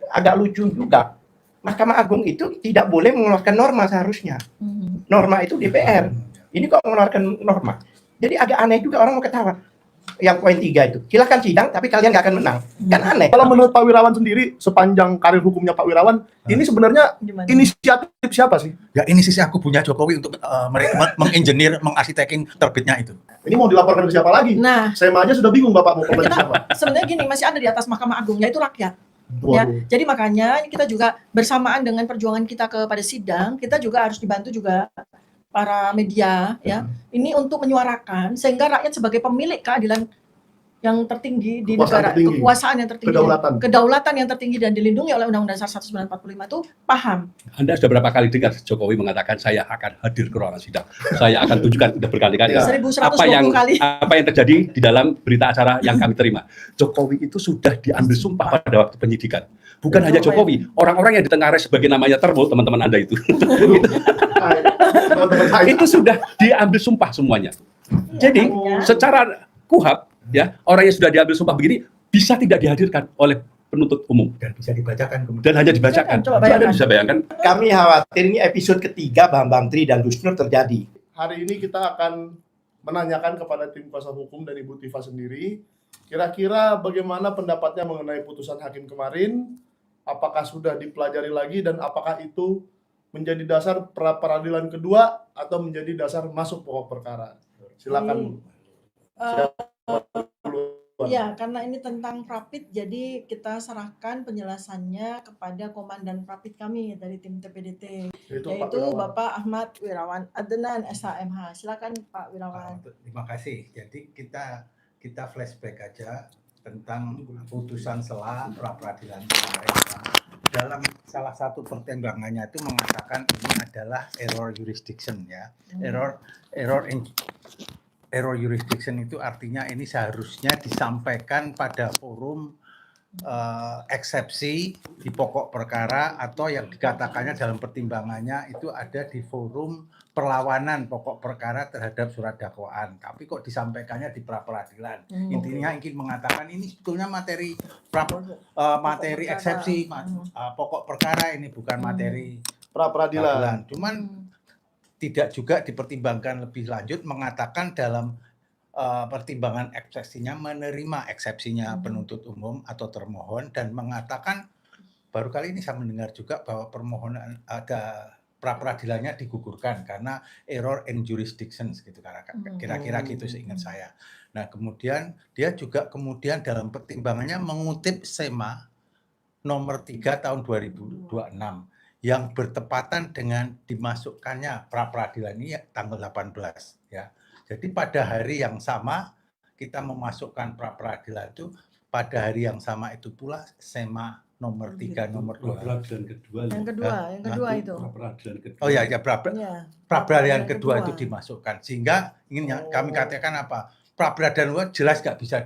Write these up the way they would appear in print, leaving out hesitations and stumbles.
agak lucu juga. Mahkamah Agung itu tidak boleh mengeluarkan norma seharusnya. Norma itu DPR. Ini kok mengeluarkan norma. Jadi agak aneh juga, orang mau ketawa. Yang poin 3 itu, silakan sidang tapi kalian nggak akan menang. Kan aneh. Kalau menurut Pak Wirawan sendiri, sepanjang karir hukumnya Pak Wirawan, ini sebenarnya inisiatif siapa sih? Ya inisiasi aku punya Jokowi untuk mengengineer, mengarsitekin terbitnya itu. Ini mau dilaporkan ke siapa lagi? Nah, saya aja sudah bingung Bapak mau komen kita siapa. sebenarnya gini, masih ada di atas Mahkamah Agung, yaitu rakyat. Ya, Waduh. jadi makanya kita juga bersamaan dengan perjuangan kita kepada sidang, kita juga harus dibantu juga para media, ya. Ini untuk menyuarakan sehingga rakyat sebagai pemilik keadilan yang tertinggi di negara, kekuasaan yang tertinggi, kedaulatan yang tertinggi dan dilindungi oleh Undang-Undang Dasar 1945 itu paham. Anda sudah berapa kali dengar Jokowi mengatakan saya akan hadir ke ruangan sidang, saya akan tunjukkan, sudah berkali-kali. 1120 kali. Apa yang terjadi di dalam berita acara yang kami terima. Jokowi itu sudah diambil sumpah pada waktu penyidikan. Bukan hanya Jokowi, orang-orang yang ditengarai sebagai namanya Termul, teman-teman Anda itu. Itu sudah diambil sumpah semuanya. Jadi secara KUHAP, ya, orang yang sudah diambil sumpah begini bisa tidak dihadirkan oleh penuntut umum Dan bisa dibacakan kemudian. dan hanya dibacakan. Coba bayangkan. Anda bisa bayangkan. Kami khawatir ini episode ketiga Bambang Tri dan Gus Nur terjadi. Hari ini kita akan menanyakan kepada tim kuasa hukum dan Ibu Tifa sendiri, kira-kira bagaimana pendapatnya mengenai putusan hakim kemarin, apakah sudah dipelajari lagi dan apakah itu menjadi dasar peradilan kedua atau menjadi dasar masuk pokok perkara. Silakan. Ya, karena ini tentang Prapit, jadi kita serahkan penjelasannya kepada Komandan Prapit kami dari tim TPDT, yaitu Bapak Ahmad Wirawan Adnan SHMH. Silakan Pak Wirawan. Terima kasih. Jadi kita flashback aja tentang putusan sela pra peradilan kemarin. Dalam salah satu pertimbangannya itu mengatakan ini adalah error jurisdiction, ya. Error jurisdiction itu artinya ini seharusnya disampaikan pada forum eksepsi di pokok perkara atau yang dikatakannya dalam pertimbangannya itu ada di forum perlawanan pokok perkara terhadap surat dakwaan. Tapi kok disampaikannya di pra peradilan. Intinya ingin mengatakan ini sebetulnya materi eksepsi pokok perkara, ini bukan materi pra peradilan. Cuman tidak juga dipertimbangkan lebih lanjut, mengatakan dalam pertimbangan eksepsinya menerima eksepsinya penuntut umum atau termohon dan mengatakan baru kali ini saya mendengar juga bahwa permohonan ada pra peradilannya digugurkan karena error in jurisdiction gitu, kira-kira gitu seingat saya. Nah kemudian dia juga kemudian dalam pertimbangannya mengutip SEMA nomor 3 tahun 2026 yang bertepatan dengan dimasukkannya pra peradilan ini tanggal 18, ya. Jadi pada hari yang sama kita memasukkan pra peradilan itu, pada hari yang sama itu pula SEMA nomor 3 nomor 2. Yang kedua itu. Oh ya, pra peradilan kedua itu dimasukkan. Sehingga ingin kami katakan apa? Pra peradilan jelas nggak bisa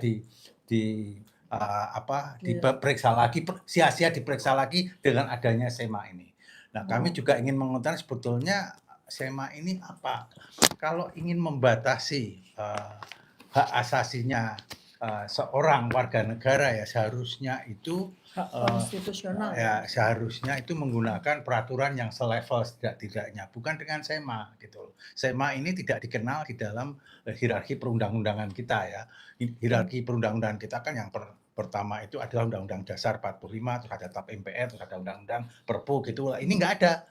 diperiksa lagi, sia-sia diperiksa lagi dengan adanya SEMA ini. Nah, kami juga ingin mengutarakan sebetulnya SEMA ini apa? Kalau ingin membatasi hak asasinya seorang warga negara, ya seharusnya itu konstitusional. Ya seharusnya itu menggunakan peraturan yang selevel setidak-tidaknya, bukan dengan SEMA gitu. SEMA ini tidak dikenal di dalam hierarki perundang-undangan kita, ya. Hierarki perundang-undangan kita kan yang pertama itu adalah Undang-Undang Dasar 45, terus ada TAP MPR, terus ada Undang-Undang Perpu gitu. Ini nggak ada.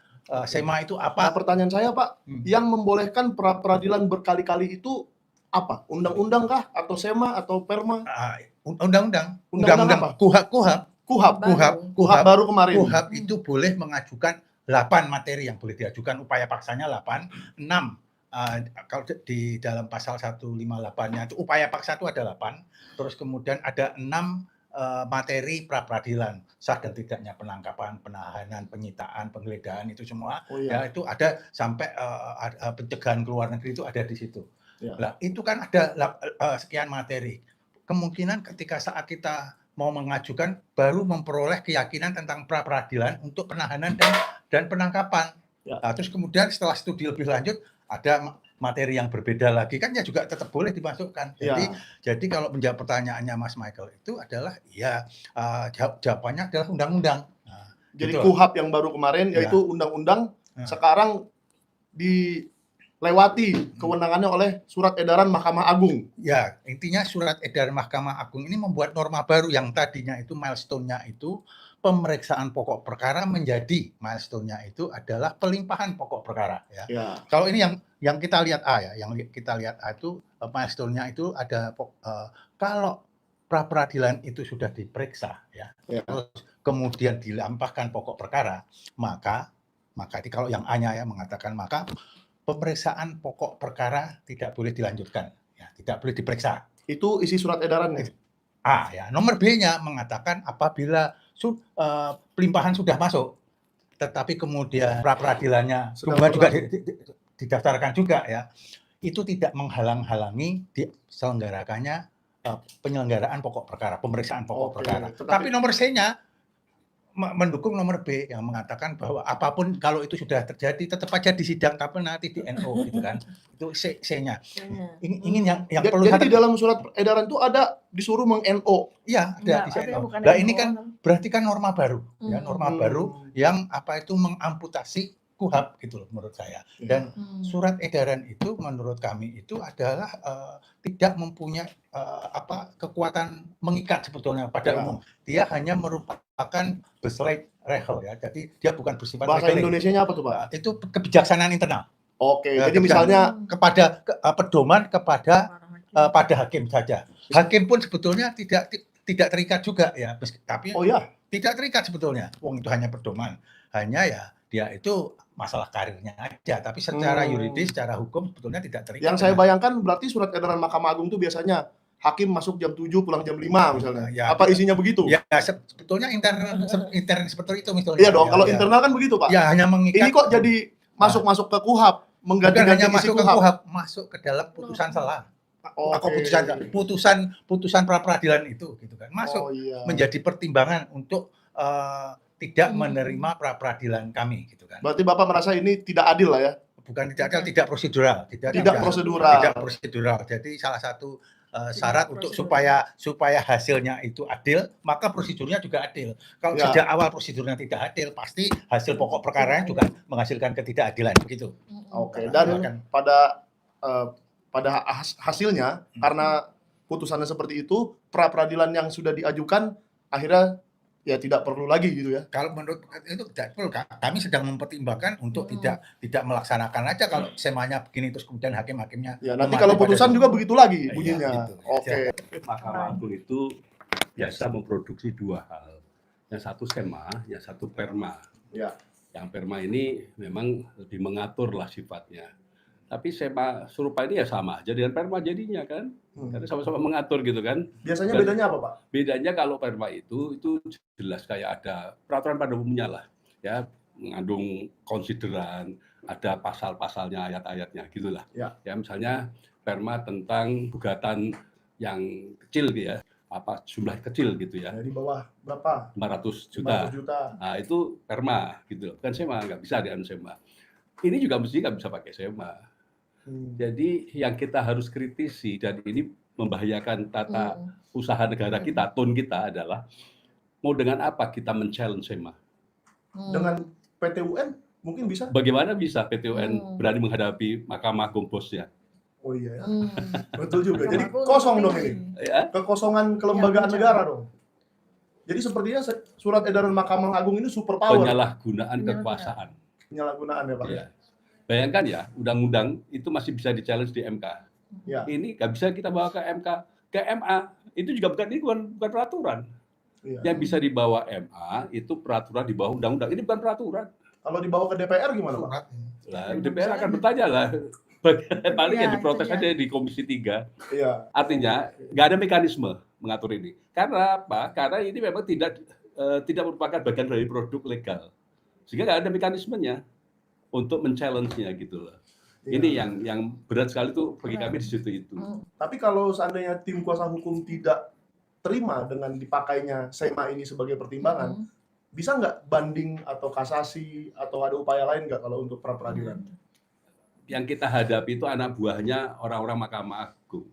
SEMA itu apa? Nah, pertanyaan saya Pak, yang membolehkan pra peradilan berkali-kali itu apa? Undang-undang kah? Atau SEMA? Atau Perma? Undang-undang. KUHAP baru kemarin. KUHAP itu boleh mengajukan 8 materi yang boleh diajukan, upaya paksanya 8, 6. Kalau di dalam pasal 158-nya itu upaya paksa itu ada 8, terus kemudian ada 6 materi pra peradilan, sah dan tidaknya penangkapan, penahanan, penyitaan, penggeledahan itu semua, ya itu ada sampai pencegahan ke luar negeri itu ada di situ. Ya. Nah, itu kan ada sekian materi. Kemungkinan ketika saat kita mau mengajukan baru memperoleh keyakinan tentang pra peradilan untuk penahanan dan penangkapan. Ya. Nah, terus kemudian setelah studi lebih lanjut ada materi yang berbeda lagi kan ya juga tetap boleh dimasukkan. Jadi Ya. jadi kalau menjawab pertanyaannya Mas Michael itu adalah ya jawabannya adalah undang-undang. Nah, Jadi gitu. KUHP yang baru kemarin Ya. yaitu undang-undang Ya. sekarang dilewati kewenangannya oleh surat edaran Mahkamah Agung. Ya, intinya surat edaran Mahkamah Agung ini membuat norma baru yang tadinya itu milestone-nya itu pemeriksaan pokok perkara menjadi milestone-nya itu adalah pelimpahan pokok perkara ya. Ya. Kalau ini yang kita lihat A ya, yang kita lihat A itu milestone-nya itu ada kalau pra peradilan itu sudah diperiksa ya, Ya. terus kemudian dilampahkan pokok perkara, maka kalau yang A-nya ya mengatakan maka pemeriksaan pokok perkara tidak boleh dilanjutkan, ya, tidak boleh diperiksa. Itu isi surat edarannya. A ya. Nomor B-nya mengatakan apabila pelimpahan sudah masuk, tetapi kemudian pra peradilannya Sedang juga didaftarkan juga ya, itu tidak menghalang-halangi diselenggarakannya penyelenggaraan pokok perkara, pemeriksaan pokok Oke, perkara. tetapi- Tapi nomor C-nya mendukung nomor B yang mengatakan bahwa apapun kalau itu sudah terjadi tetap aja di sidang tapi nanti di NO gitu kan. Itu C-nya. Ingin yang perlu Jadi di dalam surat edaran itu ada disuruh meng-NO. iya ada Enggak, di ada yang NO. bukan Nah, NO. ini kan berarti kan norma baru ya, norma baru yang apa itu mengamputasi KUHP gitu loh menurut saya. Dan surat edaran itu menurut kami itu adalah tidak mempunyai kekuatan mengikat sebetulnya pada umum. Dia hanya merupakan besleit regel ya. Jadi dia bukan bersifat Bahasa legal. Indonesianya apa tuh, Pak? Itu kebijaksanaan internal Oke, Ya, jadi misalnya kepada pedoman kepada pada hakim saja. Hakim pun sebetulnya tidak terikat juga ya, tapi oh ya, tidak terikat sebetulnya. Wong itu hanya pedoman. Hanya ya dia itu masalah karirnya aja, tapi secara yuridis, secara hukum sebetulnya tidak terikat. yang saya bayangkan berarti surat edaran Mahkamah Agung itu biasanya hakim masuk jam 7 pulang jam 5 misalnya. Ya, Apa isinya begitu? Ya sebetulnya intern seperti itu misalnya. Iya dong, Ya, kalau ya. internal kan begitu, Pak. Ya hanya mengikat. Ini kok jadi masuk ke KUHP, bukan mengganti-ganti hanya isi masuk ke KUHP. KUHP, masuk ke dalam putusan selah. Oke. Putusan pra peradilan itu gitu kan. Masuk Oh, iya. menjadi pertimbangan untuk tidak menerima pra peradilan kami gitu kan. Berarti Bapak merasa ini tidak adil lah ya? Bukan tidak prosedural, Tidak prosedural. Tidak prosedural. Jadi salah satu syarat untuk supaya hasilnya itu adil, maka prosedurnya juga adil. Kalau Ya. sejak awal prosedurnya tidak adil, pasti hasil pokok perkaranya juga menghasilkan ketidakadilan begitu. Oke, Nah, dan silakan. pada hasilnya karena putusannya seperti itu, pra peradilan yang sudah diajukan akhirnya ya tidak perlu lagi gitu ya. Kalau menurut itu tidak perlu, kami sedang mempertimbangkan untuk tidak melaksanakan aja kalau semanya begini terus kemudian hakim-hakimnya. Ya, nanti mematuhi kalau pada putusan itu. juga begitu lagi Iya, bunyinya. gitu. Oke. Mahkamah Agung itu biasa memproduksi dua hal. Yang satu SEMA, yang satu PERMA. Ya. Yang PERMA ini memang lebih mengatur lah sifatnya. Tapi SEMA serupa ini ya sama aja dengan PERMA jadinya kan. Karena sama-sama mengatur gitu kan. Biasanya bedanya apa, Pak? Bedanya kalau PERMA itu jelas kayak ada peraturan pada umumnya lah. Ya, mengandung konsideran, ada pasal-pasalnya, ayat-ayatnya gitulah. Ya. Ya, misalnya PERMA tentang gugatan yang kecil gitu ya. Apa jumlah kecil gitu ya. Di bawah berapa? 500 juta. 500 juta. Nah, itu PERMA gitu. Kan SEMA nggak bisa dengan SEMA. Ini juga mesti nggak bisa pakai SEMA. Jadi yang kita harus kritisi dan ini membahayakan tata usaha negara kita, tone kita adalah mau dengan apa kita men-challenge SEMA? Dengan PT UN mungkin bisa? Bagaimana bisa PT UN berani menghadapi Mahkamah Agung bosnya? Oh iya ya. Betul juga. Jadi kosong dong ini. Ya, Kekosongan kelembagaan negara dong. Jadi sepertinya surat edaran Mahkamah Agung ini super power. penyalahgunaan kekuasaan. Penyalahgunaan ya, Pak. Ya. Bayangkan ya, undang-undang itu masih bisa di-challenge di MK. Ya. Ini nggak bisa kita bawa ke MK, ke MA. Itu juga bukan peraturan. Iya. Yang bisa dibawa MA itu peraturan di bawah undang-undang. Ini bukan peraturan. Kalau dibawa ke DPR gimana, Pak? Lah, DPR akan bertanya lah. Paling Iya, yang diprotes itu aja di Komisi 3. Iya. Artinya nggak ada mekanisme mengatur ini. Karena apa? Karena ini memang tidak merupakan bagian dari produk legal. Sehingga nggak ada mekanismenya untuk men-challenge-nya gitu loh. Iya. Ini yang berat sekali tuh bagi kami di situ itu. Tapi kalau seandainya tim kuasa hukum tidak terima dengan dipakainya SEMA ini sebagai pertimbangan, bisa nggak banding atau kasasi atau ada upaya lain nggak kalau untuk pra peradilan? yang kita hadapi itu anak buahnya orang-orang Mahkamah Agung.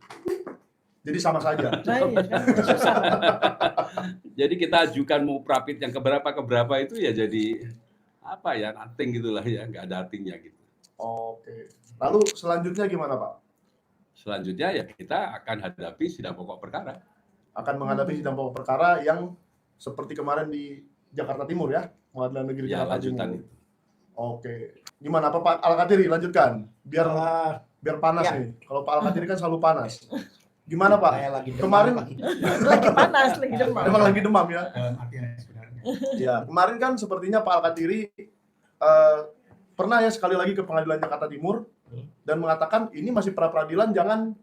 Jadi sama saja. Nah, iya kan? Susah. Jadi kita ajukan mau prapit yang keberapa itu ya jadi apa ya, nothing gitulah ya, nggak ada artinya gitu. Oke. Lalu selanjutnya gimana Pak? Selanjutnya ya kita akan hadapi sidang pokok perkara. Akan menghadapi sidang pokok perkara yang seperti kemarin di Jakarta Timur ya, Pengadilan Negeri Ya Jakarta lanjutan Timur. itu. Oke. Gimana Pak Al-Katiri, lanjutkan. Biar panas Ya. nih. Kalau Pak Al-Katiri kan selalu panas. Gimana Pak? Saya lagi demam Kemarin lagi. Lagi panas, lagi demam. memang lagi demam ya. Dalam artian sebenarnya. Ya, kemarin kan sepertinya Pak Al-Katiri pernah ya sekali lagi ke Pengadilan Jakarta Timur dan mengatakan ini masih pra-peradilan, jangan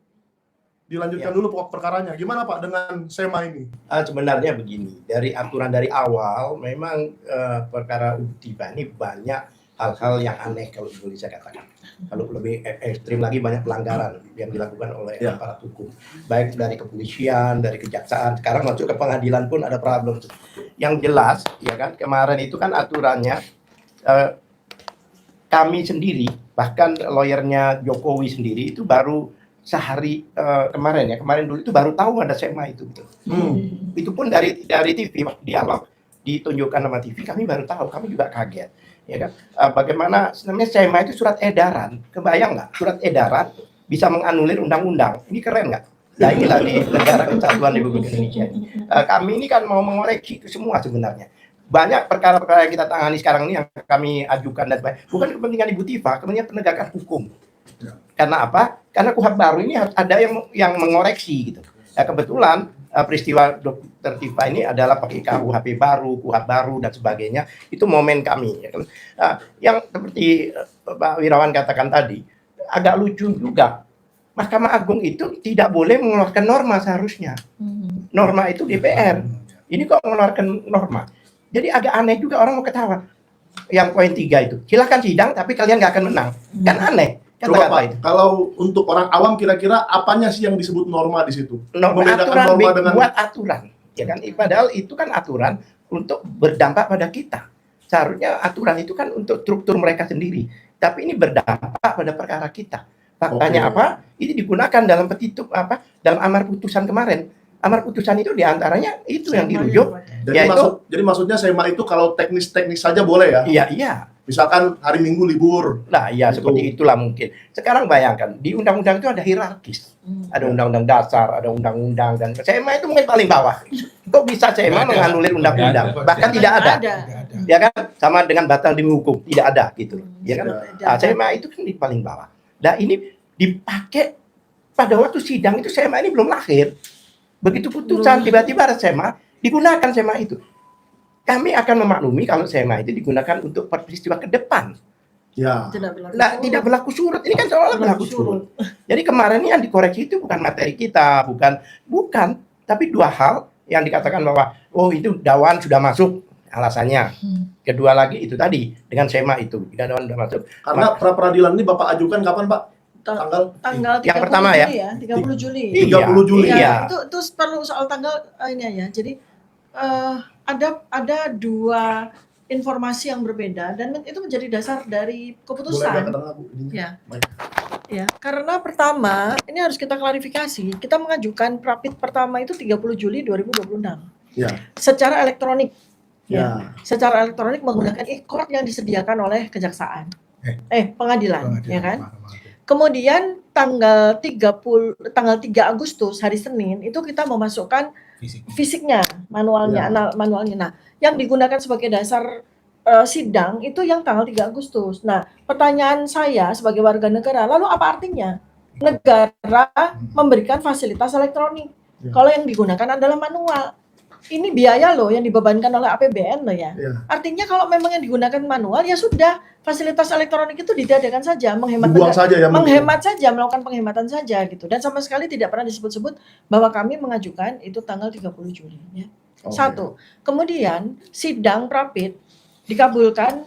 dilanjutkan Ya. dulu pokok perkaranya. Gimana Pak dengan SEMA ini? Sebenarnya begini, dari aturan dari awal memang perkara UTIBA ini banyak hal-hal yang aneh kalau boleh saya katakan. Kalau lebih ekstrim lagi banyak pelanggaran yang dilakukan oleh Ya. aparat hukum. Baik dari kepolisian, dari kejaksaan, sekarang masuk ke pengadilan pun ada problem. Yang jelas, ya kan, kemarin itu kan aturannya kami sendiri, bahkan lawyernya Jokowi sendiri itu baru sehari kemarin dulu itu baru tahu ada SEMA itu. Gitu. Itu pun dari TV waktu dialog ditunjukkan sama TV, kami baru tahu, kami juga kaget, ya kan? Bagaimana sebenarnya SEMA itu surat edaran, kebayang nggak? Surat edaran bisa menganulir undang-undang, ini keren nggak? Nah inilah di negara kesatuan Republik Indonesia ini. Kami ini kan mau mengoreksi itu semua sebenarnya. Banyak perkara-perkara yang kita tangani sekarang ini yang kami ajukan dan sebagainya, bukan kepentingan Ibu Tifa, kepentingan penegakan hukum. Karena apa? Karena KUHP baru ini harus ada yang mengoreksi gitu. Nah, kebetulan peristiwa Dr. Tifa ini adalah pakai KUHP baru, KUHP baru dan sebagainya. Itu momen kami. Ya kan? Yang seperti Pak Wirawan katakan tadi, agak lucu juga. Mahkamah Agung itu tidak boleh mengeluarkan norma seharusnya. Norma itu DPR. Ini kok mengeluarkan norma. Jadi agak aneh juga, orang mau ketawa. Yang poin 3 itu, silakan sidang tapi kalian nggak akan menang. Kan aneh. Coba Kata-kata Pak, itu. kalau untuk orang awam kira-kira apanya sih yang disebut norma di situ? Norma Membedakan aturan norma dengan buat aturan, ya kan? Padahal itu kan aturan untuk berdampak pada kita. Seharusnya aturan itu kan untuk struktur mereka sendiri, tapi ini berdampak pada perkara kita. Faktanya Oke. apa? Ini digunakan dalam petitum apa? Dalam amar putusan kemarin. Amar putusan itu diantaranya itu yang dirujuk. Jadi maksudnya SEMA itu kalau teknis-teknis saja boleh ya? Iya, iya. Misalkan hari Minggu libur. Nah, iya Gitu. seperti itulah mungkin. Sekarang bayangkan di undang-undang itu ada hierarkis. Ada undang-undang dasar, ada undang-undang dan SEMA itu mungkin paling bawah. Kok bisa SEMA Nggak ada. menganulir undang-undang? Nggak ada. Bahkan tidak ada. Nggak ada. Ya kan? Sama dengan batal demi hukum, tidak ada gitu. Ya kan? Ya. SEMA itu kan di paling bawah. Nah, ini dipakai pada waktu sidang itu SEMA ini belum lahir. Begitu putusan tiba-tiba ada SEMA, digunakan SEMA itu. Kami akan memaklumi kalau SEMA itu digunakan untuk peristiwa ke depan. Ya. Nah, tidak berlaku surut. Ini kan seolah-olah berlaku surut. Jadi kemarin ini yang dikoreksi itu bukan materi kita, bukan, tapi dua hal yang dikatakan bahwa oh itu dakwaan sudah masuk alasannya. Kedua lagi itu tadi dengan SEMA itu, dakwaan sudah masuk. Karena pra-peradilan ini Bapak ajukan kapan Pak? Tanggal 30 Yang pertama ya? Juli 30 Juli. 30 Juli. Iya. Itu perlu soal tanggal ini ya. Jadi ada dua informasi yang berbeda dan itu menjadi dasar dari Boleh keputusan. agak ke tengah, Bu? Ini. Ya. Baik. Ya, karena pertama ini harus kita klarifikasi. Kita mengajukan prapit pertama itu 30 Juli 2026 Ya. secara elektronik. Ya. Secara elektronik menggunakan e-court yang disediakan oleh kejaksaan. Pengadilan, ya kan? Kemudian tanggal 3 Agustus hari Senin itu kita memasukkan fisiknya, manualnya. Nah, yang digunakan sebagai dasar sidang itu yang tanggal 3 Agustus. Nah, pertanyaan saya sebagai warga negara, lalu apa artinya negara memberikan fasilitas elektronik Ya. kalau yang digunakan adalah manual? Ini biaya loh yang dibebankan oleh APBN loh ya. Ya. Artinya kalau memang yang digunakan manual ya sudah, fasilitas elektronik itu ditiadakan saja, menghemat Dibuang saja ya. mungkin. menghemat saja, melakukan penghematan saja gitu. Dan sama sekali tidak pernah disebut-sebut bahwa kami mengajukan itu tanggal 30 Juli ya. Oke. Satu. Kemudian sidang prapit dikabulkan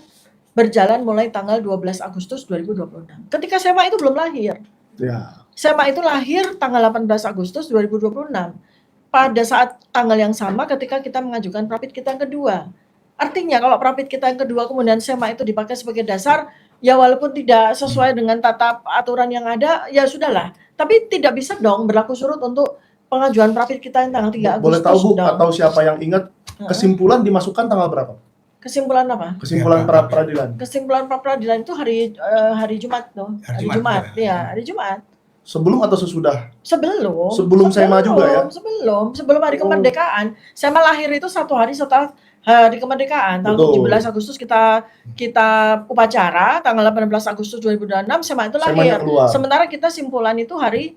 berjalan mulai tanggal 12 Agustus 2026. Ketika SEMA itu belum lahir. Ya. SEMA itu lahir tanggal 18 Agustus 2026. Pada saat tanggal yang sama ketika kita mengajukan prapit kita yang kedua. Artinya kalau prapit kita yang kedua kemudian SEMA itu dipakai sebagai dasar ya walaupun tidak sesuai dengan tata aturan yang ada, ya sudahlah. Tapi tidak bisa dong berlaku surut untuk pengajuan profit kita yang tanggal 3 Agustus. Boleh tahu Bu, dong. atau siapa yang ingat kesimpulan dimasukkan tanggal berapa? Kesimpulan apa? Kesimpulan pra peradilan. Kesimpulan pra peradilan itu hari Jumat tuh. Hari Hari Jumat, Jumat, ya, hari Jumat. Sebelum atau sesudah? Sebelum SEMA juga ya? Sebelum hari kemerdekaan. SEMA lahir itu 1 hari setelah hari kemerdekaan. Tanggal Betul. 17 Agustus kita upacara, tanggal 18 Agustus 2026 SEMA itu lahir. SEMA-nya keluar. Sementara kita simpulan itu hari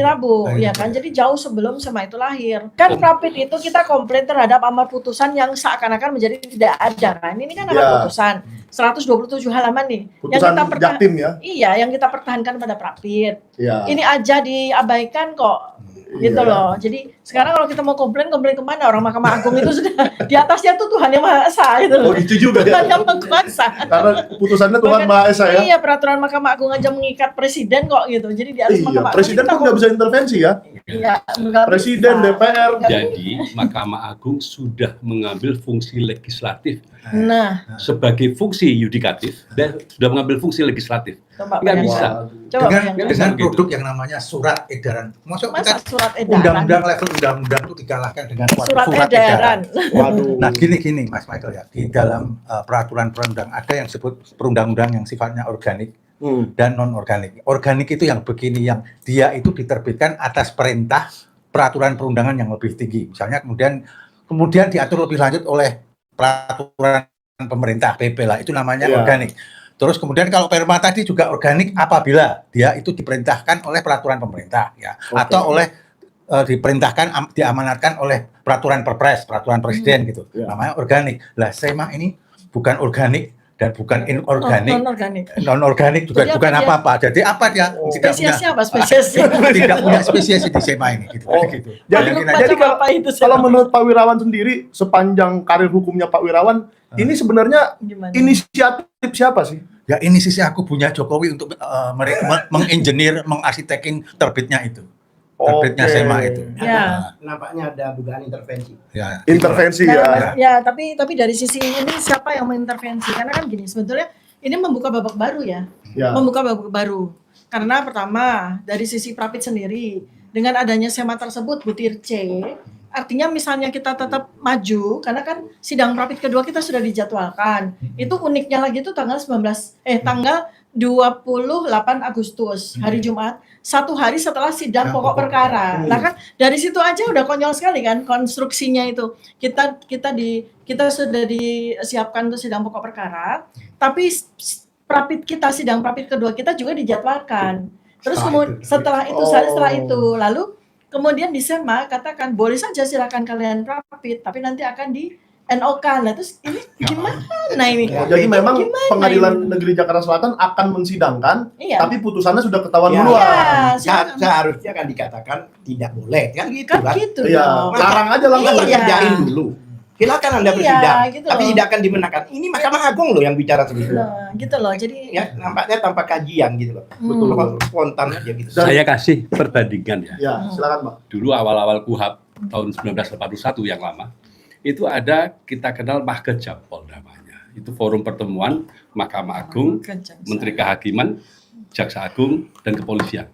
Rabu, ya kan? Jadi jauh sebelum SEMA itu lahir. Kan Prapit itu kita komplain terhadap amar putusan yang seakan-akan menjadi tidak ada kan. Ini kan amar Ya. putusan 127 halaman nih. Putusan Jaktim ya? Iya, yang kita pertahankan pada Prapit. Ya. Ini aja diabaikan kok. Gitu Iya. loh. Jadi sekarang kalau kita mau komplain kemana? Orang Mahkamah Agung itu sudah di atasnya tuh Tuhan yang Maha Esa gitu Oh loh. gitu juga Tuhan ya? yang Maha Kuasa. Karena putusannya Tuhan Bahkan- Maha Esa ya? Iya, peraturan Mahkamah Agung aja mengikat presiden kok gitu. Jadi di atas Iya, Mahkamah Agung presiden kita pun nggak bisa intervensi ya? Iya, nggak Presiden, bisa. DPR. Jadi Mahkamah Agung sudah mengambil fungsi legislatif Nah, sebagai fungsi yudikatif dan sudah mengambil fungsi legislatif. coba Nggak bayangkan. bisa. Coba dengan bayangkan. dengan Gitu. produk yang namanya surat edaran. Maksud Masa kita surat edaran? undang-undang level undang-undang itu dikalahkan dengan suatu Surat edaran. Waduh. Nah gini Mas Michael ya, di dalam peraturan perundang ada yang disebut perundang-undang yang sifatnya organik dan non organik. Organik itu yang begini, yang dia itu diterbitkan atas perintah peraturan perundangan yang lebih tinggi. Misalnya kemudian diatur lebih lanjut oleh peraturan pemerintah PP lah, itu namanya Iya. organik. Terus kemudian kalau perma tadi juga organik apabila dia itu diperintahkan oleh peraturan pemerintah ya, atau oleh diperintahkan diamanatkan oleh peraturan perpres, peraturan presiden gitu. Ya. Namanya organik. Lah SEMA ini bukan organik dan bukan inorganik. Non-organik. Non-organik juga Jadi bukan apa dia? apa-apa. Jadi apa dia? Oh. Tidak punya Spesiesnya apa spesiesnya? tidak punya spesies di SEMA ini gitu. Oh. gitu. Jadi- Bayangin Macam aja. kalau- apa itu? Kalau menurut Pak Wirawan sendiri, sepanjang karir hukumnya Pak Wirawan, ini sebenarnya Gimana? inisiatif siapa sih? Ya ini sisi aku punya Jokowi untuk mengengineer, mengarsitekin terbitnya itu. Terbitnya Oke. SEMA itu. Ya. Nampaknya ada dugaan intervensi. Ya, Intervensi Nah, ya. ya, tapi dari sisi ini siapa yang mengintervensi? Karena kan gini, sebetulnya ini membuka babak baru ya. Ya. Membuka babak baru. Karena pertama, dari sisi Prapit sendiri, dengan adanya SEMA tersebut, butir C, artinya misalnya kita tetap maju, karena kan sidang Prapit kedua kita sudah dijadwalkan. Itu uniknya lagi itu tanggal 28 Agustus, hari Jumat, 1 hari setelah sidang pokok perkara. Nah kan dari situ aja udah konyol sekali kan konstruksinya itu. Kita sudah disiapkan untuk sidang pokok perkara, tapi Prapit kita, sidang Prapit kedua kita juga dijadwalkan. Terus setelah itu, lalu kemudian di SEMA katakan boleh saja silakan kalian Prapit, tapi nanti akan di NO-kan. Nah, terus ini gimana ini? Oh, jadi memang Gimana Pengadilan ini? Negeri Jakarta Selatan akan mensidangkan, Iya. tapi putusannya sudah ketahuan Ya. duluan. Iya, silakan. Seharusnya kan dikatakan tidak boleh kan gitu Kan kan. gitu Iya, dong. larang aja langsung. Masa Iya. kerjain dulu. Silakan Anda Iya, bersidang, gitu tapi loh. tidak akan dimenangkan. Ini Mahkamah Agung loh yang bicara seperti itu. Nah, gitu loh. Jadi Ya, nampaknya tanpa kajian gitu loh. Betul spontan aja gitu. Saya kasih perbandingan ya. Ya, silakan Pak. Dulu awal-awal KUHAP tahun 1981 yang lama, itu ada kita kenal Mahkejapol namanya. Itu forum pertemuan Mahkamah Agung, Menteri Kehakiman, Jaksa Agung, dan Kepolisian.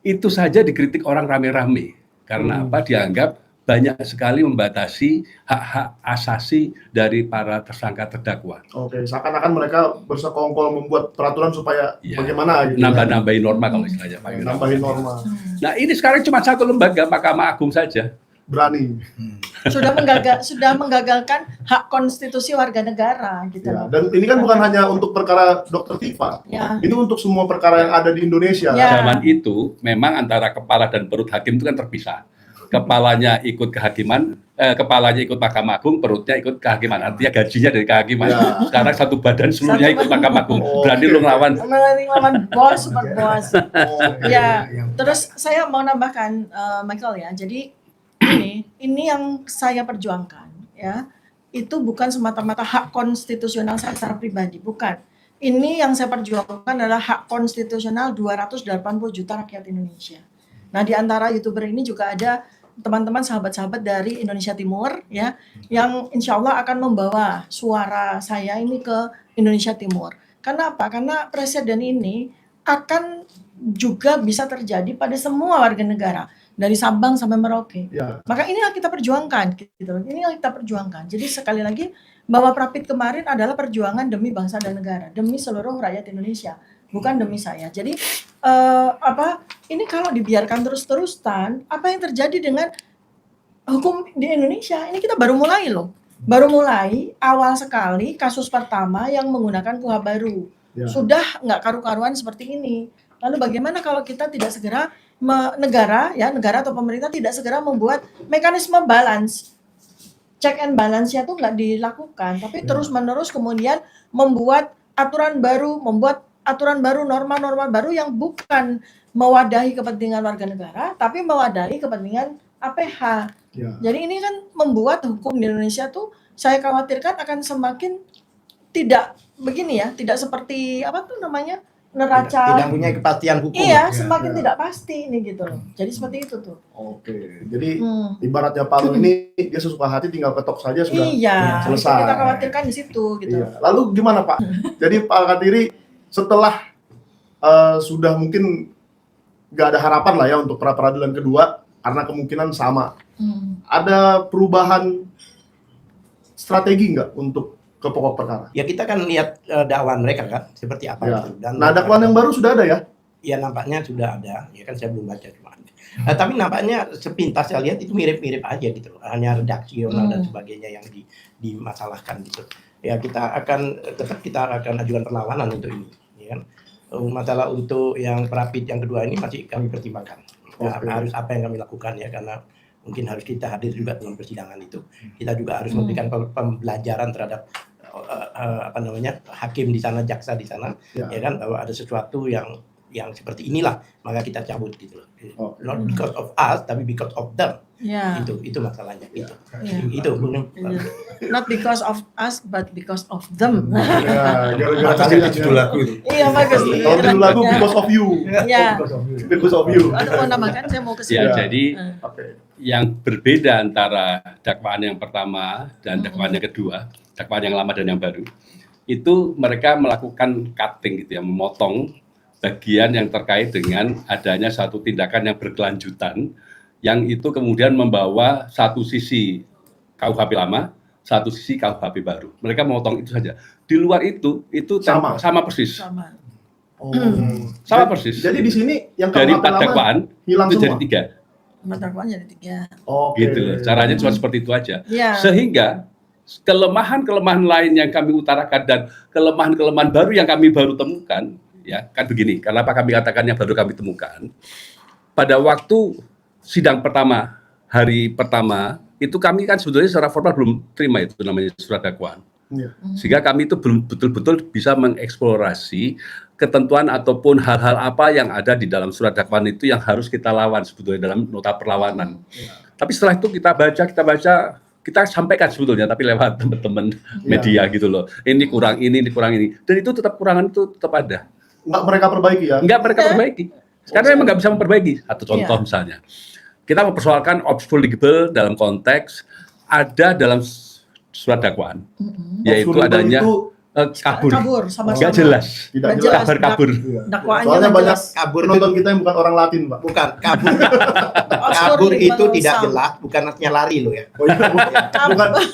Itu saja dikritik orang rame-rame. Karena apa? Dianggap banyak sekali membatasi hak-hak asasi dari para tersangka terdakwa. Oke, seakan-akan mereka bersekongkol membuat peraturan supaya Iya. bagaimana gitu. Nambah-nambahin norma kalau istilahnya Pak Wirawan. Nambahin norma. Nah ini sekarang cuma satu lembaga, Mahkamah Agung saja. Berani. sudah menggagalkan hak konstitusi warga negara gitu Ya, loh. dan ini kan bukan hanya untuk perkara Dr. Tifa. Ya. Ini untuk semua perkara yang ada di Indonesia. Ya. Zaman itu memang antara kepala dan perut hakim itu kan terpisah. Kepalanya ikut kehakiman, kepalanya ikut Mahkamah Agung, perutnya ikut kehakiman. Artinya gajinya dari kehakiman. Ya. Sekarang satu badan seluruhnya ikut Mahkamah Agung. Oh, Berani oke. lu ngelawan. Melawan bos, super bos. Oke. Ya, terus saya mau nambahkan Michael ya. Jadi ini yang saya perjuangkan ya. Itu bukan semata-mata hak konstitusional saya secara pribadi, bukan. Ini yang saya perjuangkan adalah hak konstitusional 280 juta rakyat Indonesia. Nah, di antara YouTuber ini juga ada teman-teman sahabat-sahabat dari Indonesia Timur ya, yang insya Allah akan membawa suara saya ini ke Indonesia Timur. Karena apa? Karena presiden ini akan juga bisa terjadi pada semua warga negara dari Sabang sampai Merauke. Ya. Maka inilah kita perjuangkan, gitu loh. Inilah kita perjuangkan. Jadi sekali lagi bahwa Prapit kemarin adalah perjuangan demi bangsa dan negara, demi seluruh rakyat Indonesia, bukan demi saya. Jadi ini kalau dibiarkan terus-terusan, apa yang terjadi dengan hukum di Indonesia? Ini kita baru mulai loh. Baru mulai awal sekali kasus pertama yang menggunakan KUHP baru. Ya. Sudah nggak karu-karuan seperti ini. Lalu bagaimana kalau kita tidak segera negara atau pemerintah tidak segera membuat mekanisme balance, check and balance-nya tuh nggak dilakukan, tapi terus-menerus kemudian membuat aturan baru, norma-norma baru yang bukan mewadahi kepentingan warga negara, tapi mewadahi kepentingan APH. Ya. Jadi ini kan membuat hukum di Indonesia tuh saya khawatirkan akan semakin tidak begini ya, tidak seperti apa tuh namanya neraca. Tidak punya kepastian hukum. Iya, semakin tidak pasti ini gitu loh. Jadi seperti itu tuh. Oke, jadi ibaratnya Palu ini dia sesuka hati tinggal ketok saja sudah Iya, selesai. kita khawatirkan di situ gitu. Iya. Lalu gimana Pak? Jadi Pak Alkatiri setelah sudah mungkin nggak ada harapan lah ya untuk pra peradilan kedua karena kemungkinan sama. Ada perubahan strategi nggak untuk ke pokok perkara? Ya kita kan lihat dakwaan mereka kan seperti apa Ya. itu. Dan Nah, dakwaan yang baru sudah ada ya? ya nampaknya sudah ada. Ya kan saya belum baca cuma. Tapi nampaknya sepintas saya lihat itu mirip-mirip aja gitu loh. Hanya redaksional dan sebagainya yang dimasalahkan gitu. Ya kita akan ajukan perlawanan untuk ini, ya kan. Masalah untuk yang Prapit yang kedua ini masih kami pertimbangkan. Ya, harus apa yang kami lakukan ya, karena mungkin harus kita hadir juga dalam persidangan itu. Kita juga harus memberikan pembelajaran terhadap hakim di sana, jaksa di sana, ya kan, bahwa ada sesuatu yang seperti inilah, maka kita cabut gitu loh. Not because of us, tapi because of them. Ya. Itu masalahnya gitu. Ya. Itu Not because of us, but because of them. Ya, gara-gara Makanya kalian judul lagu itu. Iya bagus. Kalau judul lagu Because of You. Ya. Because of You. Aduh, mau namakan saya mau ke Ya, sini. jadi Oke. yang berbeda antara dakwaan yang pertama dan dakwaan yang kedua, dakwaan yang lama dan yang baru, itu mereka melakukan cutting gitu ya, memotong bagian yang terkait dengan adanya satu tindakan yang berkelanjutan, yang itu kemudian membawa satu sisi KUHP lama, satu sisi KUHP baru. Mereka memotong itu saja. Di luar itu sama persis. Sama. Oh. Sama persis. Jadi di sini yang Dari KUHP 4 lama dakwaan hilang itu jadi semua. 3. Dakwaan jadi 3. Oke. Gitu loh. Caranya cuma seperti itu aja. Ya. Sehingga kelemahan-kelemahan lain yang kami utarakan dan kelemahan-kelemahan baru yang kami baru temukan, ya kan begini. Kenapa kami katakan yang baru kami temukan? Pada waktu sidang pertama, hari pertama, itu kami kan sebetulnya secara formal belum terima itu namanya surat dakwaan. Iya. Sehingga kami itu belum betul-betul bisa mengeksplorasi ketentuan ataupun hal-hal apa yang ada di dalam surat dakwaan itu yang harus kita lawan sebetulnya dalam nota perlawanan. Tapi setelah itu kita baca, kita sampaikan sebetulnya, tapi lewat teman-teman media gitu loh. Ini kurang ini kurang ini. Dan itu tetap kurangan itu tetap ada. Nggak mereka perbaiki ya? Enggak mereka perbaiki. Karena memang nggak bisa memperbaiki. Satu contoh misalnya. Kita mempersoalkan obstruable dalam konteks ada dalam surat dakwaan. Yaitu Obstruable adanya itu Kabur sama-sama. nggak jelas. tidak Nggak jelas. jelas. Kabur. Iya. Dakwaannya Soalnya nggak banyak jelas. kabur penonton kita yang bukan orang Latin, Pak. bukan kabur itu tidak Sam. jelas, bukan artinya lari loh ya. Oh, iya.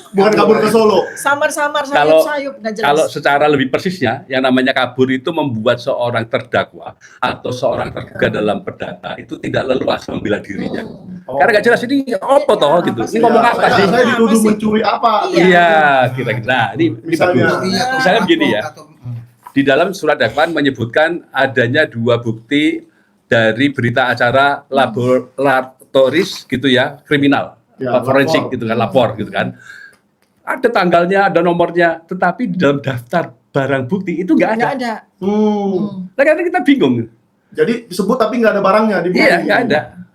bukan kabur ke Solo. Samar-samar Kalau- sayup-sayup nggak jelas. Kalau secara lebih persisnya, yang namanya kabur itu membuat seorang terdakwa atau seorang terduga dalam perdata itu tidak leluasa membela dirinya. Karena nggak jelas ini apa toh gitu. Ini ngomong apa sih? Saya dituduh Apa sih? mencuri apa? Iya, kira-kira. Nah, ini Misalnya. bagus. Misalnya begini ya. Di dalam surat dakwaan menyebutkan adanya 2 bukti dari berita acara laboratoris gitu ya, kriminal, Ya, forensik lapor. gitu kan, lapor gitu kan. Ada tanggalnya, ada nomornya, tetapi di dalam daftar barang bukti itu nggak ada. nggak ada. Nah, karena kita bingung. Jadi disebut tapi nggak ada barangnya di Iya, nggak ada.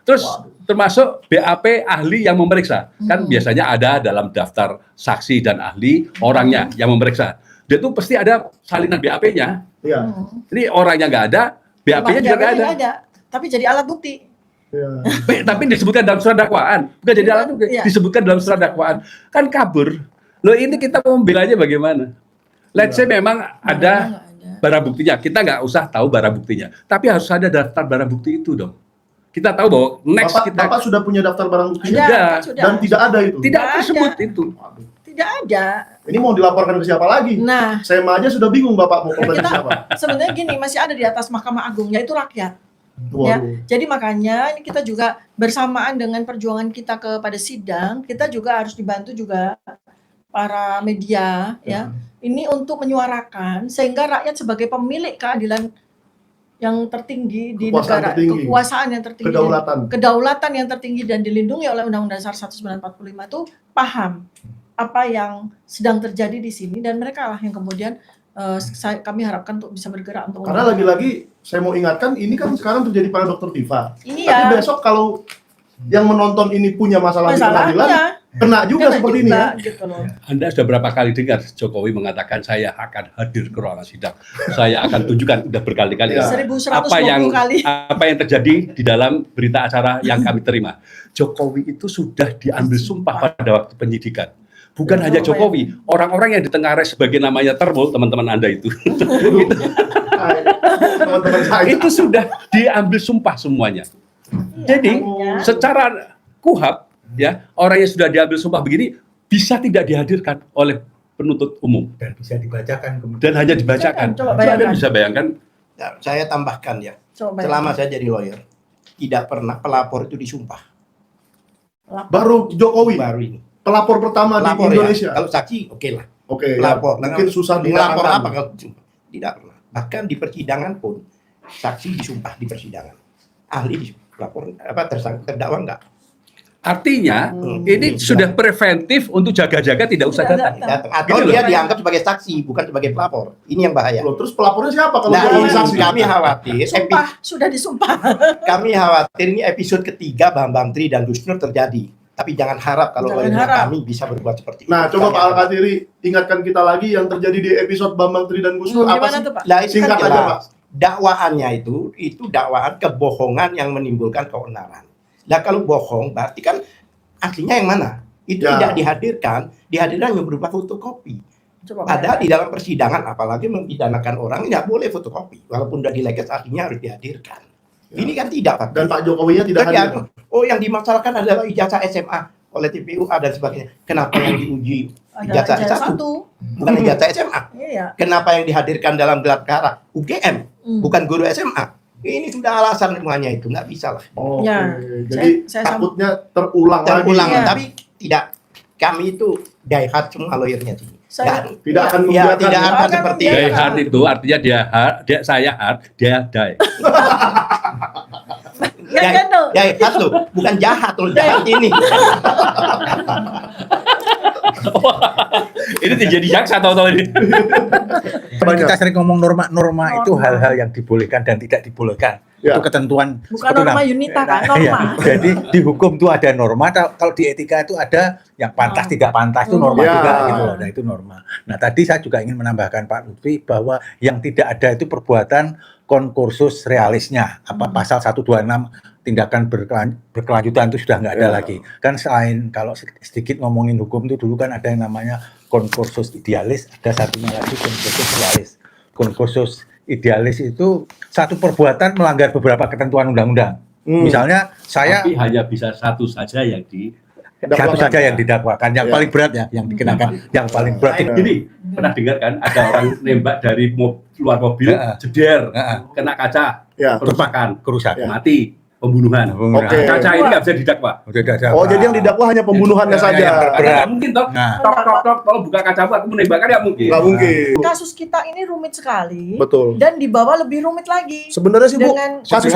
Terus termasuk BAP ahli yang memeriksa. Kan biasanya ada dalam daftar saksi dan ahli orangnya yang memeriksa. Dia tuh pasti ada salinan BAP-nya. Iya. Ini orangnya nggak ada, BAP-nya juga nggak ada. Nggak ada. Tapi jadi alat bukti. Iya. Tapi disebutkan dalam surat dakwaan. Bukan jadi alat bukti, Iya. disebutkan dalam surat dakwaan. Kan kabur. Loh ini kita mau membelanya bagaimana? Let's say memang ada Nggak ada. barang buktinya, kita nggak usah tahu barang buktinya, tapi harus ada daftar barang bukti itu dong. Kita tahu bahwa next Bapak sudah punya daftar barang buktinya Sudah. Kan sudah. dan tidak ada itu. tidak Nggak tersebut ada. itu. Tidak ada. Ini mau dilaporkan ke siapa lagi? Nah, Saya aja sudah bingung Bapak mau komplain ke kita siapa. sebenarnya gini, masih ada di atas Mahkamah Agung, yaitu rakyat. Ya, Waduh. jadi makanya ini kita juga bersamaan dengan perjuangan kita kepada sidang, kita juga harus dibantu juga para media, ya. Ini untuk menyuarakan sehingga rakyat sebagai pemilik keadilan yang tertinggi di Kekuasaan negara, tertinggi. kekuasaan yang tertinggi, Kedaulatan. kedaulatan yang tertinggi dan dilindungi oleh Undang-Undang Dasar 1945 itu paham apa yang sedang terjadi di sini dan mereka lah yang kemudian kami harapkan untuk bisa bergerak untuk Karena lagi-lagi saya mau ingatkan ini kan sekarang terjadi pada Dokter Tifa. Tapi iya besok kalau yang menonton ini punya masalah di pengadilan, masalahnya kena juga kena seperti ini juga, ya. gitu loh. Anda sudah berapa kali dengar Jokowi mengatakan saya akan hadir ke ruangan sidang, saya akan tunjukkan, udah berkali-kali. Ya. 1120 kali. Apa yang terjadi di dalam berita acara yang kami terima. Jokowi itu sudah diambil sumpah pada waktu penyidikan. Bukan hanya Jokowi, orang-orang yang ditenggarai sebagai namanya Termul, teman-teman Anda itu. Hai, teman-teman saya. Itu sudah diambil sumpah semuanya. Jadi makanya. secara KUHAP ya, orang yang sudah diambil sumpah begini bisa tidak dihadirkan oleh penuntut umum Dan bisa dibacakan kemudian. dan hanya dibacakan. Coba Anda bayangkan. bisa bayangkan Ya, saya tambahkan ya, Coba selama saya jadi lawyer, tidak pernah pelapor itu disumpah. Baru Jokowi, Baru ini. pelapor pertama Pelapor di ya. Indonesia. Kalau saksi, oke lah. Oke, ya. Pelapor. Mungkin susah Melapor dikatakan. apa kalau disumpah? Tidak pernah. Bahkan di persidangan pun, saksi disumpah di persidangan. Ahli disumpah. Pelapor, tersangka, terdakwa enggak. artinya Hmm. ini sudah preventif untuk jaga-jaga tidak usah Tidak datang. Datang. Atau Gitu dia loh. dianggap sebagai saksi, bukan sebagai pelapor. Ini yang bahaya. Loh, terus pelapornya siapa kalau Nah, Jokowi ini saksi? kami khawatir, Sumpah, sudah disumpah. kami khawatir ini episode ketiga Bambang Tri dan Gus Nur terjadi. Tapi jangan harap kalau Jangan lawyer harap. kami bisa berbuat seperti itu. Nah, coba Kami Pak akan- Al-Katiri ingatkan kita lagi yang terjadi di episode Bambang Tri dan Gus Nur apa Gimana sih? tuh Pak? Lah itu Singkat kan aja, jelas. Pak. Dakwaannya itu dakwaan kebohongan yang menimbulkan keonaran. Nah kalau bohong berarti kan aslinya yang mana? Itu Ya. tidak dihadirkan hanya berupa fotokopi. Coba Ada bayangkan. di dalam persidangan, apalagi mempidanakan orang nggak boleh fotokopi, walaupun udah dileges aslinya harus dihadirkan. Ya. Ini kan tidak, Pak. Dan Pak Jokowinya tidak Dan ya, hadir. oh yang dimasalahkan adalah ijazah SMA oleh TPU dan sebagainya. Kenapa yang diuji Ada ijazah ijazah S1, satu. bukan ijazah SMA? Iya. Kenapa yang dihadirkan dalam gelar perkara UGM, Hmm. bukan guru SMA? Ini sudah alasan semuanya itu, nggak bisa lah. Oke, Ya. jadi Saya takutnya terulang Terulang, Iya. tapi tidak. Kami itu die hard semua lawyernya sih. Saya- Tidak akan Ya, membiarkan. tidak akan Akan seperti membiarkan. Die hard itu artinya dia saya hard, dia die. Nggak gitu. Die hard loh, bukan jahat loh, jahat ini. Ini jadi jaksa tahu-tahu ini. Banyak. Kita sering ngomong norma itu Norma. hal-hal yang dibolehkan dan tidak dibolehkan. Ya. Itu ketentuan Bukan seperti norma nam- Yunita kan, Iya. norma. Jadi di hukum itu ada norma, kalau di etika itu ada yang pantas Ah. tidak pantas itu norma Ya. juga gitu loh. Nah, itu norma. Nah, tadi saya juga ingin menambahkan Pak Lutfi bahwa yang tidak ada itu perbuatan konkursus realisnya. Apa pasal 126 tindakan berkelanjutan itu sudah nggak ada Ya. lagi. Kan selain kalau sedikit ngomongin hukum itu dulu kan ada yang namanya konkursus idealis, ada satunya lagi konkursus realis. Konkursus idealis itu satu perbuatan melanggar beberapa ketentuan undang-undang. Misalnya saya Tapi hanya bisa satu saja yang di satu saja yang didakwakan, yang Ya. paling berat ya, yang dikenakan, yang paling berat. Ya. Gini, pernah dengar kan ada orang nembak dari luar mobil, Heeh. jeder, Heeh. kena kaca, Ya. perusakan, Kerusakan. mati, pembunuhan. Pembunuhan. Oke. Kaca ini nggak bisa didakwa. Udah ada. Oh, jadi yang didakwa hanya pembunuhannya Ya, saja. yang terberat. Nggak mungkin toh. Nah, Tok, tolong buka kacamu, aku menembakkan ya mungkin. Nggak mungkin. Kasus kita ini rumit sekali. Betul. Dan dibawa lebih rumit lagi. Sebenarnya sih Bu, Dengan kasus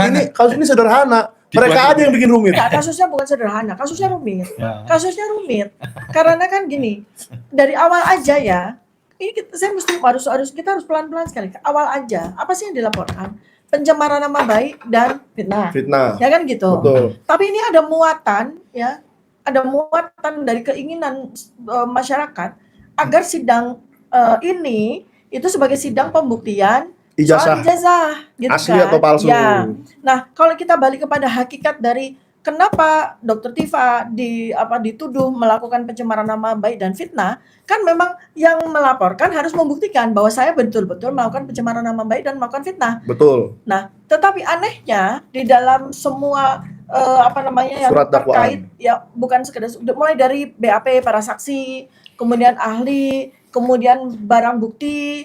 ini sederhana. Mereka aja yang bikin rumit. Enggak, kasusnya bukan sederhana, kasusnya rumit. ya. Kasusnya rumit. Karena kan gini, dari awal aja ya. Ini kita harus pelan-pelan sekali. Awal aja, apa sih yang dilaporkan? Pencemaran nama baik dan fitnah. Fitnah. Ya kan gitu. Betul. Tapi ini ada muatan ya, ada muatan dari keinginan masyarakat agar sidang ini itu sebagai sidang pembuktian soal Ijazah ijazah gitu asli kan. atau palsu. Ya. Nah, kalau kita balik kepada hakikat dari kenapa Dr. Tifa dituduh melakukan pencemaran nama baik dan fitnah? Kan memang yang melaporkan harus membuktikan bahwa saya betul-betul melakukan pencemaran nama baik dan melakukan fitnah. Betul. Nah, tetapi anehnya di dalam semua yang Surat dakwaan. terkait, ya bukan sekedar mulai dari BAP para saksi, kemudian ahli, kemudian barang bukti,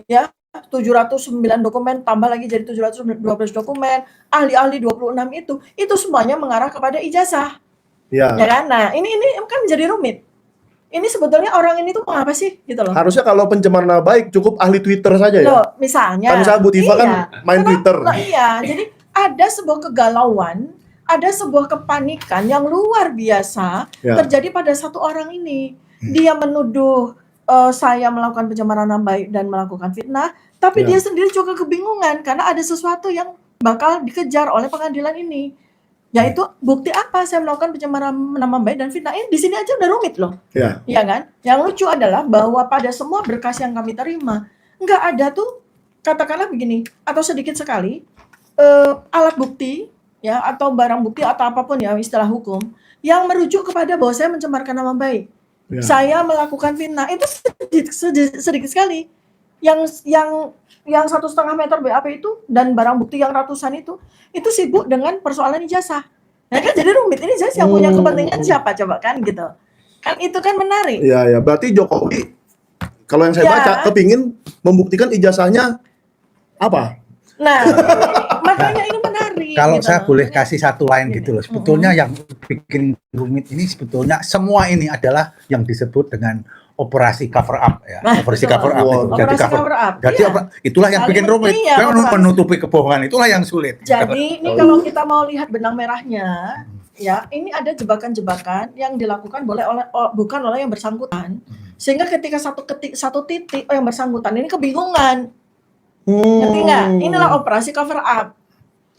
ya 709 dokumen tambah lagi jadi 712 dokumen, ahli-ahli 26 itu semuanya mengarah kepada ijazah. Ya. Ya kan? Nah, ini kan menjadi rumit. Ini sebetulnya orang ini tuh mau apa sih gitu loh. Harusnya kalau pencemaran nama baik cukup ahli Twitter saja ya. Loh, misalnya. Kan misalnya Bu Tifa kan main Twitter. Nah, iya, jadi ada sebuah kegalauan, ada sebuah kepanikan yang luar biasa terjadi pada satu orang ini. Dia menuduh saya melakukan pencemaran nama baik dan melakukan fitnah, tapi dia sendiri juga kebingungan karena ada sesuatu yang bakal dikejar oleh pengadilan ini. Yaitu bukti apa saya melakukan pencemaran nama baik dan fitnah. Ini di sini aja udah rumit loh. Iya kan? Yang lucu adalah bahwa pada semua berkas yang kami terima, nggak ada tuh, katakanlah begini, atau sedikit sekali alat bukti ya atau barang bukti atau apapun ya istilah hukum yang merujuk kepada bahwa saya mencemarkan nama baik. Saya melakukan fitnah, itu sedikit sekali. Yang 1,5 meter BAP itu dan barang bukti yang ratusan itu sibuk dengan persoalan ijazah. Nah kan jadi rumit, ini jadi yang punya kepentingan siapa coba kan gitu. Kan itu kan menarik. Iya, berarti Jokowi kalau yang saya baca kepingin membuktikan ijazahnya apa? Nah, makanya ini menarik. Kalau gitu. saya boleh kasih satu lain gitu loh. Sebetulnya yang bikin rumit ini sebetulnya semua ini adalah yang disebut dengan operasi cover up ya. Operasi cover up itu. Jadi cover up. Jadi itulah yang bikin rumit. Menutupi kebohongan itulah yang sulit. Jadi ini kalau kita mau lihat benang merahnya, ya ini ada jebakan-jebakan yang dilakukan bukan oleh yang bersangkutan. Sehingga ketika satu titik yang bersangkutan ini kebingungan. Ngerti nggak? Inilah operasi cover up.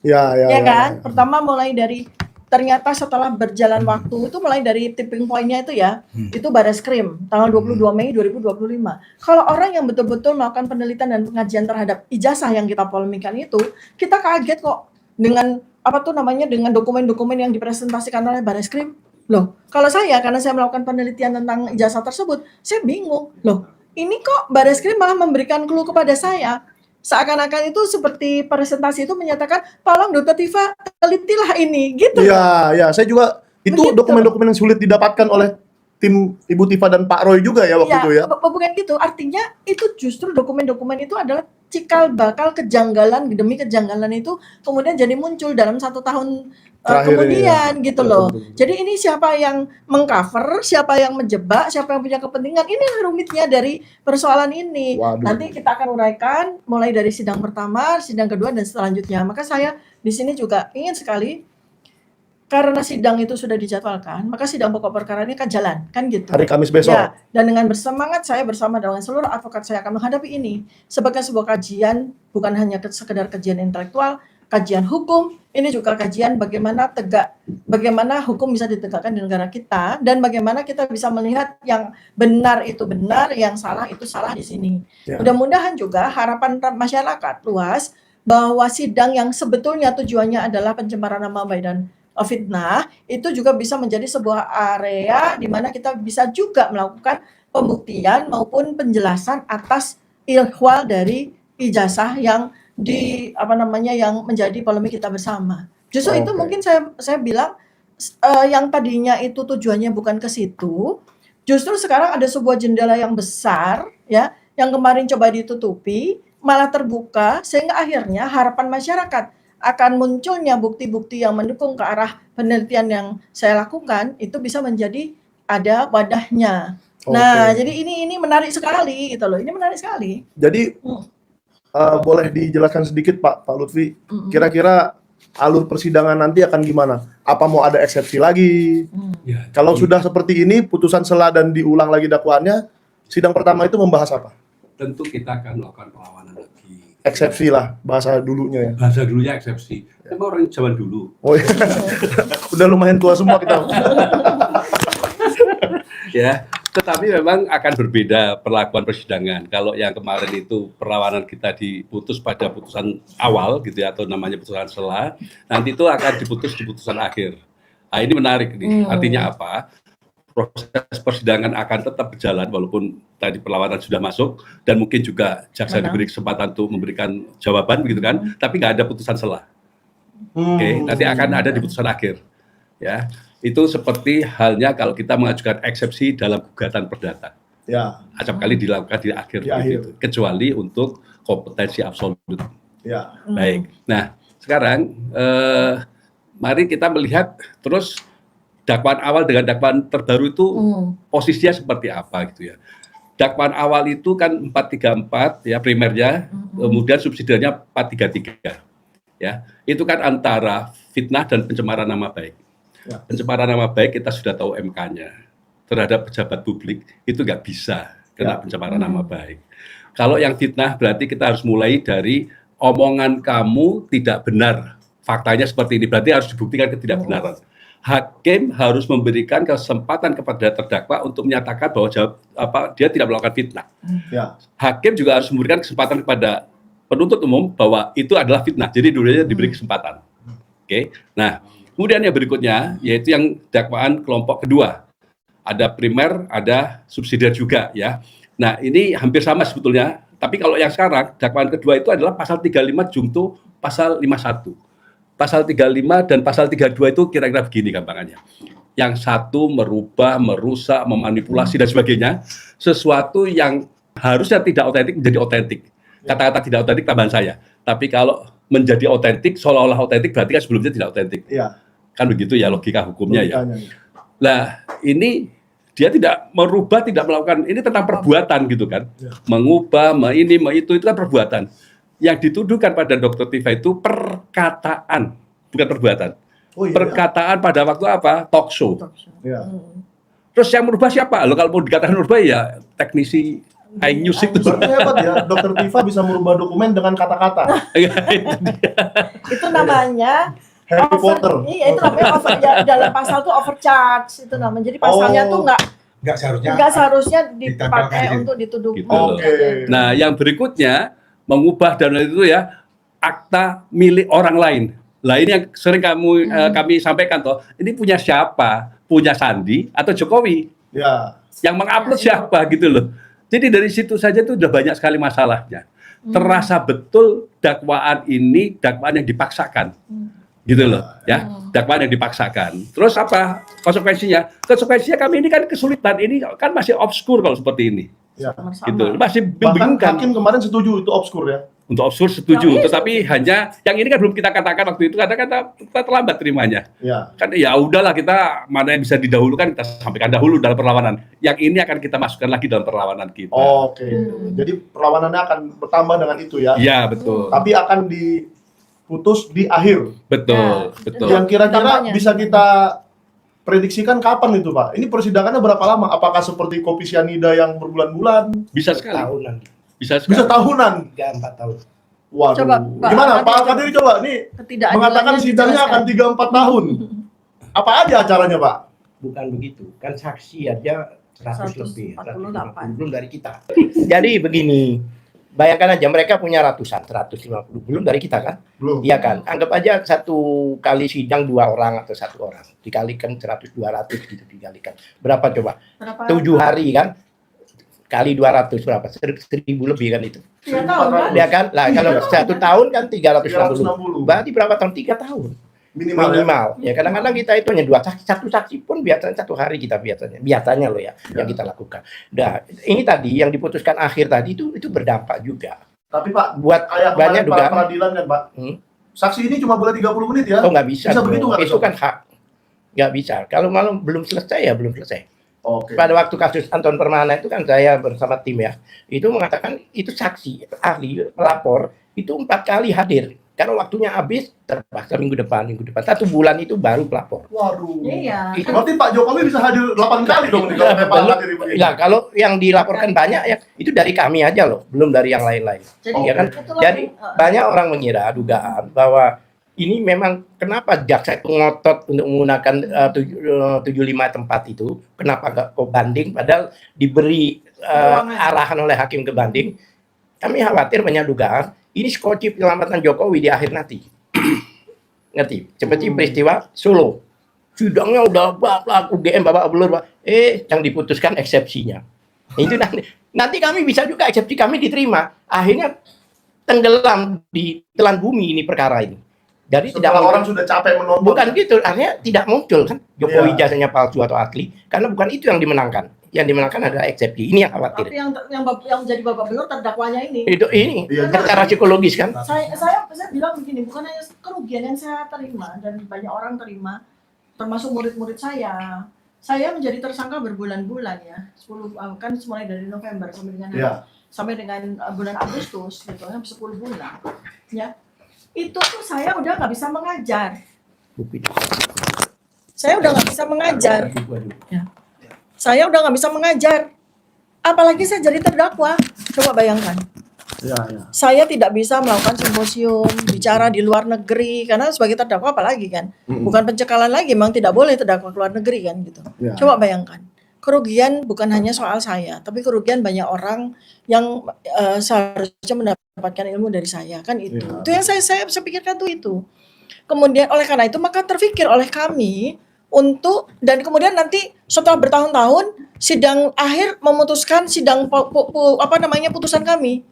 Ya kan? Pertama mulai dari ternyata setelah berjalan waktu itu mulai dari tipping point-nya itu ya, itu Bareskrim tanggal 22 Mei 2025. Kalau orang yang betul-betul melakukan penelitian dan pengajian terhadap ijazah yang kita polemikan itu, kita kaget kok dengan dengan dokumen-dokumen yang dipresentasikan oleh Bareskrim. Loh, kalau karena saya melakukan penelitian tentang ijazah tersebut, saya bingung. Loh, ini kok Bareskrim malah memberikan clue kepada saya. Seakan-akan itu seperti presentasi itu menyatakan, tolong Dr. Tifa telitilah ini, gitu. Iya, saya juga itu dokumen-dokumen yang sulit didapatkan oleh tim Ibu Tifa dan Pak Roy juga ya waktu itu ya. Bukan gitu, artinya itu justru dokumen-dokumen itu adalah cikal bakal kejanggalan demi kejanggalan itu kemudian jadi muncul dalam 1 tahun kemudian gitu loh. Jadi ini siapa yang mengcover, siapa yang menjebak, siapa yang punya kepentingan, ini rumitnya dari persoalan ini. Nanti kita akan uraikan mulai dari sidang pertama, sidang kedua dan selanjutnya. Maka saya di sini juga ingin sekali karena sidang itu sudah dijadwalkan, maka sidang pokok perkara ini akan jalan, kan gitu. Hari Kamis besok. Ya, dan dengan bersemangat saya bersama dengan seluruh advokat saya akan menghadapi ini sebagai sebuah kajian, bukan hanya sekedar kajian intelektual, kajian hukum, ini juga kajian bagaimana hukum bisa ditegakkan di negara kita dan bagaimana kita bisa melihat yang benar itu benar, yang salah itu salah di sini. Mudah-mudahan juga harapan masyarakat luas bahwa sidang yang sebetulnya tujuannya adalah pencemaran nama baik dan fitnah itu juga bisa menjadi sebuah area di mana kita bisa juga melakukan pembuktian maupun penjelasan atas ihwal dari ijazah yang yang menjadi polemik kita bersama. Justru itu mungkin saya bilang yang tadinya itu tujuannya bukan ke situ, justru sekarang ada sebuah jendela yang besar ya, yang kemarin coba ditutupi malah terbuka sehingga akhirnya harapan masyarakat akan munculnya bukti-bukti yang mendukung ke arah penelitian yang saya lakukan itu bisa menjadi ada wadahnya. Nah, jadi ini menarik sekali gitu loh. Ini menarik sekali. Jadi boleh dijelaskan sedikit Pak Lutfi, kira-kira alur persidangan nanti akan gimana? Apa mau ada eksepsi lagi? Kalau sudah seperti ini, putusan sela dan diulang lagi dakwaannya, sidang pertama itu membahas apa? Tentu kita akan melakukan perlawanan lagi. Eksepsi lah bahasa dulunya ya. Bahasa dulunya eksepsi. Emang orang zaman dulu. Oh iya. Udah lumayan tua semua kita. Ya, tetapi memang akan berbeda perlakuan persidangan. Kalau yang kemarin itu perlawanan kita diputus pada putusan awal gitu ya, atau namanya putusan sela, nanti itu akan diputus di putusan akhir. Nah, ini menarik nih. Artinya apa? Proses persidangan akan tetap berjalan walaupun tadi perlawanan sudah masuk dan mungkin juga jaksa diberi kesempatan untuk memberikan jawaban begitu kan, tapi nggak ada putusan selah. Oke, nanti akan ada di putusan akhir. Ya, itu seperti halnya kalau kita mengajukan eksepsi dalam gugatan perdata. Ya. Acap kali dilakukan di akhir, Di akhir. gitu. Kecuali untuk kompetensi absolut. Ya. Baik. Nah, sekarang mari kita melihat terus dakwaan awal dengan dakwaan terbaru itu posisinya seperti apa gitu ya. Dakwaan awal itu kan 434 ya primernya, kemudian subsidiarnya 433. Ya, itu kan antara fitnah dan pencemaran nama baik. Ya. Pencemaran nama baik kita sudah tahu MK-nya. Terhadap pejabat publik itu nggak bisa kena pencemaran nama baik. Kalau yang fitnah berarti kita harus mulai dari omongan kamu tidak benar. Faktanya seperti ini, berarti harus dibuktikan ketidakbenaran. Hakim harus memberikan kesempatan kepada terdakwa untuk menyatakan bahwa dia tidak melakukan fitnah. Ya. Hakim juga harus memberikan kesempatan kepada penuntut umum bahwa itu adalah fitnah. Jadi dua-duanya diberi kesempatan. Oke. Nah, kemudian yang berikutnya yaitu yang dakwaan kelompok kedua. Ada primer, ada subsidiar juga ya. Nah, ini hampir sama sebetulnya. Tapi kalau yang sekarang dakwaan kedua itu adalah pasal 35 jungto pasal 51. Pasal 35 dan pasal 32 itu kira-kira begini gampangannya. Yang satu merubah, merusak, memanipulasi dan sebagainya. Sesuatu yang harusnya tidak otentik menjadi otentik. Kata-kata tidak otentik tambahan saya. Tapi kalau menjadi otentik, seolah-olah otentik berarti kan sebelumnya tidak otentik. Iya. Kan begitu ya logika hukumnya ya. Logikanya. Nah, ini dia tidak merubah, tidak melakukan, ini tentang perbuatan gitu kan. Ya. Mengubah, itu kan perbuatan. Yang dituduhkan pada Dr. Tifa itu perkataan, bukan perbuatan. Oh iya. Perkataan pada waktu apa? Talk show. Iya. Terus yang merubah siapa? Loh, kalau mau dikatakan merubah ya teknisi iNews itu. Berarti hebat ya, Dr. Tifa bisa merubah dokumen dengan kata-kata. Itu dia. Itu namanya Harry Potter. Iya, itu namanya ya, dalam pasal tuh overcharge itu namanya. Jadi pasalnya tuh Nggak seharusnya. nggak seharusnya ditempelkan dipakai gitu. untuk dituduh. Gitu. Oke. Nah, yang berikutnya mengubah dan itu ya akta milik orang lain. Lah ini yang sering kami sampaikan toh. Ini punya siapa? Punya Sandi atau Jokowi? Ya. Yang mengupload siapa gitu loh. Jadi dari situ saja tuh udah banyak sekali masalahnya. Terasa betul dakwaan ini dakwaan yang dipaksakan. Gitu loh, ya. Dakwaan yang dipaksakan. Terus apa konsekuensinya? Konsekuensinya kami ini kan kesulitan. Ini kan masih obskur kalau seperti ini. Ya. Gitu. Masih Bahkan membingungkan. hakim kemarin setuju itu obskur ya. Untuk obskur setuju, Yang ini tetapi hanya yang ini kan belum kita katakan waktu itu karena kita terlambat terimanya. Ya. Kan ya udahlah, kita mana yang bisa didahulukan kita sampaikan dahulu dalam perlawanan. Yang ini akan kita masukkan lagi dalam perlawanan kita. Oke. Jadi perlawanannya akan bertambah dengan itu ya. Iya, betul. Tapi akan diputus di akhir. Betul, Ya. betul. Yang kira-kira Dampaknya. bisa kita prediksikan kapan itu, Pak? Ini persidangannya berapa lama? Apakah seperti kopi sianida yang berbulan-bulan? Bisa sekali. Tahunan, Bisa Bisa sekali. tahunan. 3-4 tahun. Waduh. Coba, Pak Gimana Al-Qadir Pak Al-Qadir coba nih Ketidakadilannya mengatakan sidangnya akan dijelaskan. 3-4 tahun. Apa aja acaranya, Pak? Bukan begitu, kan saksi aja 100 lebih, 148. belum dari kita. Jadi begini, bayangkan aja mereka punya ratusan, 150, belum dari kita kan? Belum. Iya kan? Anggap aja satu kali sidang 2 orang atau 1 orang, dikalikan 100-200 gitu dikalikan. Berapa coba? Berapa? 7 hari kan? Kali 200 berapa? 1.000 lebih kan itu. 3 tahun kan? Ya kan? Lah kalau 1 tahun kan 360. 360. Berarti berapa tahun? 3 tahun. Minimal. Ya? Minimal. Ya kadang-kadang kita itu hanya 2 saksi, 1 saksi pun biasanya 1 hari kita biasanya loh ya yang kita lakukan. Nah, ini tadi yang diputuskan akhir tadi itu berdampak juga Tapi Pak, buat kayak banyak kemarin juga. Pak peradilan kan, Pak. Saksi ini cuma boleh 30 menit ya. Oh nggak bisa. Bisa bro. begitu nggak, Itu Sob? kan hak. Nggak bisa. Kalau malam belum selesai ya belum selesai. Oke. Pada waktu kasus Anton Permana itu kan saya bersama tim ya, itu mengatakan itu saksi, ahli, pelapor itu 4 kali hadir. Karena waktunya habis terpaksa minggu depan. 1 bulan itu baru pelapor. Waduh. Iya. Itu Berarti Pak Jokowi bisa hadir 8 kali dong nih kalau Pak Al-Qadir begini. Enggak, kalau yang dilaporkan banyak ya itu dari kami aja loh, belum dari yang lain-lain. Jadi, Ya kan? itulah Jadi yang- banyak orang mengira dugaan bahwa ini memang kenapa jaksa itu ngotot untuk menggunakan 75 tempat itu, kenapa nggak kok banding padahal diberi arahan oleh hakim ke banding. Kami khawatir banyak dugaan ini skoci penyelamatan Jokowi di akhir nanti. Ngerti? Seperti peristiwa Solo. sidangnya udah bapak UGM babak belur, Pak. Yang diputuskan eksepsinya. Itu nanti kami bisa juga eksepsi kami diterima. Akhirnya tenggelam di telan bumi ini perkara ini. Jadi tidak Setelah orang sudah capek menonton. bukan gitu, artinya tidak muncul kan Jokowi Iya. jasanya palsu atau asli, karena bukan itu yang dimenangkan. Yang dimenangkan adalah eksepsi. Ini yang khawatir. Tapi yang menjadi babak belur terdakwanya ini. Ini Iya, secara psikologis kan. Saya bilang begini, bukan hanya kerugian yang saya terima dan banyak orang terima, termasuk murid-murid saya. Saya menjadi tersangka berbulan-bulan ya, 10 kan mulai dari November sampai dengan bulan Agustus gitu, 10 bulan. Ya, itu tuh saya udah nggak bisa mengajar. Saya udah nggak bisa mengajar. Ya. Saya udah nggak bisa mengajar. Apalagi saya jadi terdakwa. Coba bayangkan. Ya. Saya tidak bisa melakukan simposium, bicara di luar negeri, karena sebagai terdakwa apalagi kan, bukan pencekalan lagi, memang tidak boleh terdakwa ke luar negeri kan gitu. Ya. Coba bayangkan, kerugian bukan hanya soal saya, tapi kerugian banyak orang yang seharusnya mendapatkan ilmu dari saya kan itu. Ya. Itu yang saya pikirkan tuh itu. Kemudian oleh karena itu maka terpikir oleh kami untuk dan kemudian nanti setelah bertahun-tahun sidang akhir memutuskan sidang putusan kami.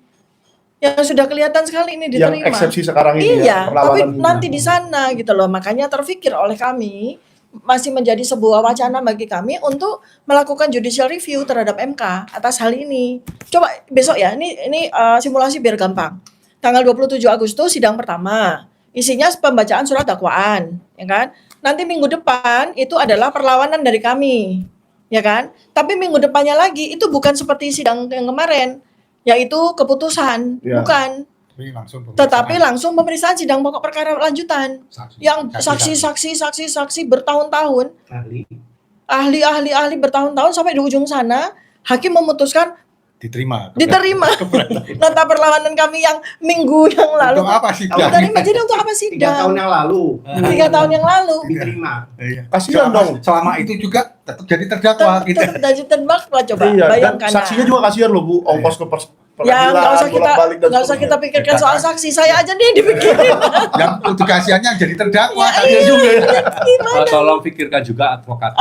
Yang sudah kelihatan sekali ini diterima. Yang eksepsi sekarang ini iya, tapi perlawanan ini. nanti di sana gitu loh. Makanya terpikir oleh kami masih menjadi sebuah wacana bagi kami untuk melakukan judicial review terhadap MK atas hal ini. Coba besok ya, ini simulasi biar gampang. Tanggal 27 Agustus sidang pertama. Isinya pembacaan surat dakwaan, ya kan? Nanti minggu depan itu adalah perlawanan dari kami, ya kan? Tapi minggu depannya lagi itu bukan seperti sidang yang kemarin, yaitu keputusan, Ya. bukan. Tetapi langsung pemeriksaan sidang pokok perkara lanjutan. Yang saksi bertahun-tahun, ahli bertahun-tahun sampai di ujung sana, hakim memutuskan Diterima. diterima. Nota perlawanan kami yang minggu yang lalu Untuk apa sih? diterima. Jadi untuk apa 3 tahun sidang? yang lalu 3 tahun yang lalu. diterima. Iya. Kasihan dong. Selama itu juga tetap jadi terdakwa gitu. Dari terdakwa coba Iya, dan bayangkan. saksinya juga kasihan loh Bu, ongkos ke Ya nggak usah kita bolak-balik dan nggak usah kita seterusnya. pikirkan soal saksi, saya aja nih dipikirin. Yang untuk kasihannya jadi terdakwa. Ya, kasihan iya. juga ya. Gimana? Tolong pikirkan juga advokat.